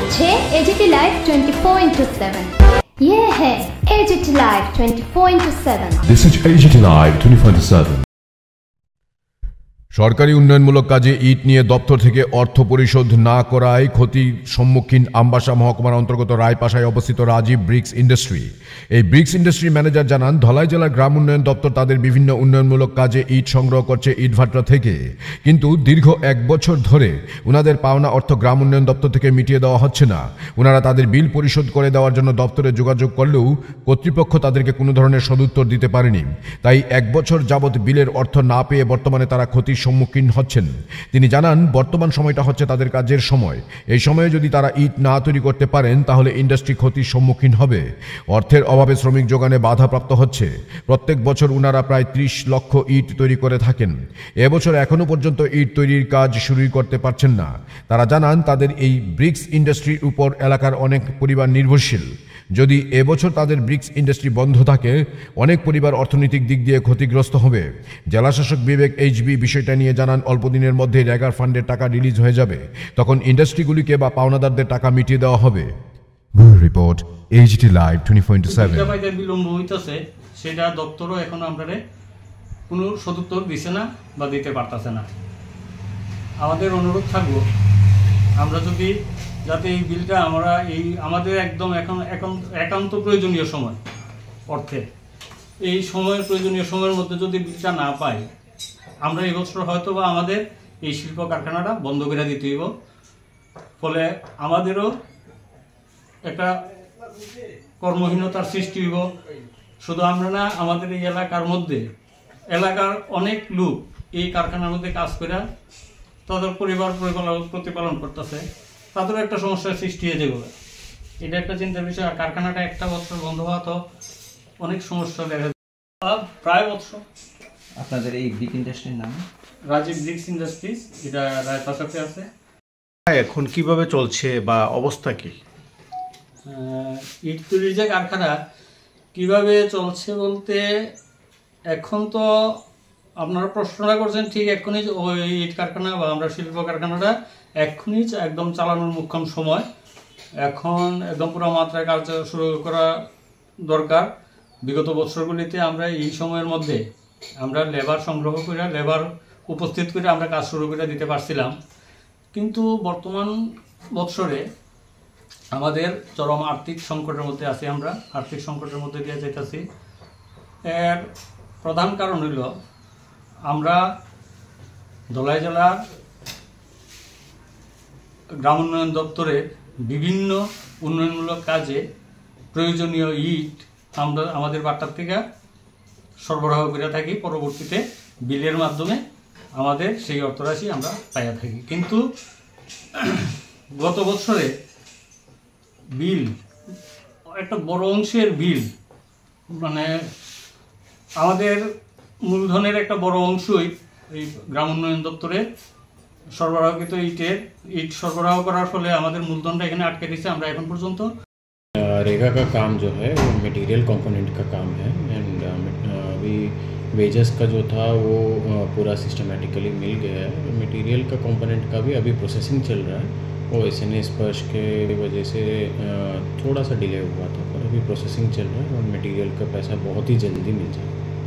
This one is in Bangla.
হচ্ছে এজিটি লাইভ 24/7। ये है AGT live 24/7। This is AGT Live 24/7। সরকারি উন্নয়নমূলক কাজে ইট নিয়ে দপ্তর থেকে অর্থ পরিশোধ না করায় ক্ষতির সম্মুখীন আমবাসা মহকুমার অন্তর্গত রায়পাশায় অবস্থিত রাজীব ব্রিক্স ইন্ডাস্ট্রি। এই ব্রিক্স ইন্ডাস্ট্রি ম্যানেজার জানান, ধলাই জেলার গ্রাম উন্নয়ন দপ্তর তাদের বিভিন্ন উন্নয়নমূলক কাজে ইট সংগ্রহ করছে ইটভাটা থেকে, কিন্তু দীর্ঘ 1 বছর ধরে উনাদের পাওনা অর্থ গ্রাম উন্নয়ন দপ্তর থেকে মিটিয়ে দেওয়া হচ্ছে না। উনারা তাদের বিল পরিশোধ করে দেওয়ার জন্য দপ্তরে যোগাযোগ করলেও কর্তৃপক্ষ তাদেরকে কোনো ধরনের সদুত্তর দিতে পারেনি। তাই 1 বছর যাবৎ বিলের অর্থ না পেয়ে বর্তমানে তারা ক্ষতির সম্মুখীন হচ্ছেন। তিনি জানান, বর্তমান সময়টা হচ্ছে তাদের কাজের সময়। এই সময়ে যদি তারা ইট না তৈরি করতে পারেন তাহলে ইন্ডাস্ট্রি ক্ষতির সম্মুখীন হবে। অর্থের অভাবে শ্রমিক যোগানে বাধাপ্রাপ্ত হচ্ছে। প্রত্যেক বছর উনারা প্রায় 30 লক্ষ ইট তৈরি করে থাকেন। এবছর এখনো পর্যন্ত ইট তৈরির কাজ শুরুই করতে পারছেন না। তারা জানান, তাদের এই ব্রিক্স ইন্ডাস্ট্রির উপর এলাকার অনেক পরিবার নির্ভরশীল। যদি এবছর তাদের ব্রিক্স ইন্ডাস্ট্রি বন্ধ থাকে, অনেক পরিবার অর্থনৈতিক দিক দিয়ে ক্ষতিগ্রস্ত হবে। জেলাশাসক বিবেক এইচবি বিষয়টা নিয়ে জানান, অল্প দিনের মধ্যে রেগার ফান্ডের টাকা রিলিজ হয়ে যাবে, তখন ইন্ডাস্ট্রিগুলিকে বা পাওনাদারদের টাকা মিটিয়ে দেওয়া হবে। Report AGT Live 24/7। বিলম্ব হইতেছে, সেটা দপ্তরও এখন আমরা কোনো সদুত্তর দিছে না বা দিতে পারতেছে না। আমাদের অনুরোধ থাকবো, আমরা যদি যাতে এই বিলটা আমরা আমাদের একদম এখন একান্ত প্রয়োজনীয় সময় অর্থে এই সময়ের প্রয়োজনীয় সময়ের মধ্যে যদি বিলটা না পাই, আমরা এই বছর হয়তো বা আমাদের এই শিল্প কারখানাটা বন্ধ করে দিতে হইব। ফলে আমাদেরও একটা কর্মহীনতার সৃষ্টি হইব। শুধু আমরা না, আমাদের এই এলাকার মধ্যে এলাকার অনেক লোক এই কারখানার মধ্যে কাজ করে তাদের পরিবার প্রতিপালন করতেছে, তাদেরও একটা সমস্যার সৃষ্টি হয়ে যাবে। এটা একটা চিন্তার বিষয়। আর কারখানাটা 1 বছর বন্ধ হওয়া তো অনেক সমস্যা দেখা যায়। প্রায় বছর। আপনাদের এই ব্রিক ইন্ডাস্ট্রির নাম রাজীব ব্রিক্স ইন্ডাস্ট্রিজ, এটা রায়পাশাতে আছে। এখন কিভাবে চলছে বা অবস্থা কি? ইট তৈরির যে কারখানা কিভাবে চলছে বলতে, এখন তো আপনারা প্রশ্নটা করছেন ঠিক, এক্ষুনি ওই ইট কারখানা বা আমরা শিল্প কারখানাটা এক্ষুনি একদম চালানোর মুখ্যম সময়। এখন একদম পুরো মাত্রায় কাজ শুরু করা দরকার। বিগত বছরগুলিতে আমরা এই সময়ের মধ্যে আমরা লেবার সংগ্রহ করে, লেবার উপস্থিত করে আমরা কাজ শুরু করে দিতে পারছিলাম, কিন্তু বর্তমান বৎসরে আমাদের চরম আর্থিক সংকটের মধ্যে আছি। আমরা আর্থিক সংকটের মধ্যে দিয়ে যেতেছি। এর প্রধান কারণ হইল, আমরা ধলাই জেলার গ্রাম উন্নয়ন দপ্তরের বিভিন্ন উন্নয়নমূলক কাজে প্রয়োজনীয় ইট আমরা আমাদের বাট্টার থেকে সরবরাহ করে থাকি। পরবর্তীতে বিলের মাধ্যমে আমাদের সেই অর্থরাশি আমরা পাইয়া থাকি। কিন্তু গত বছরে বিল একটা বড় অংশের বিল, মানে আমাদের মূলধনের একটা বড় অংশই এই গ্রাম উন্নয়ন দপ্তরে সরবরাহকৃত ইট সরবরাহ করার ফলে আমাদের মূলধনটা এখানে আটকে দিচ্ছে। আমরা এখন পর্যন্ত रेगा का काम जो है वो मटेरियल कंपोनेंट का काम है, एंड अभी वेजेस का जो था वो पूरा सिस्टमेटिकली मिल गया है। मटेरियल का कंपोनेंट का भी अभी प्रोसेसिंग चल रहा है। वो SNA स्पर्श के वजह से थोड़ा सा डिले हुआ था, पर अभी प्रोसेसिंग चल रहा है और मटेरियल का पैसा बहुत ही जल्दी मिल जाएगा।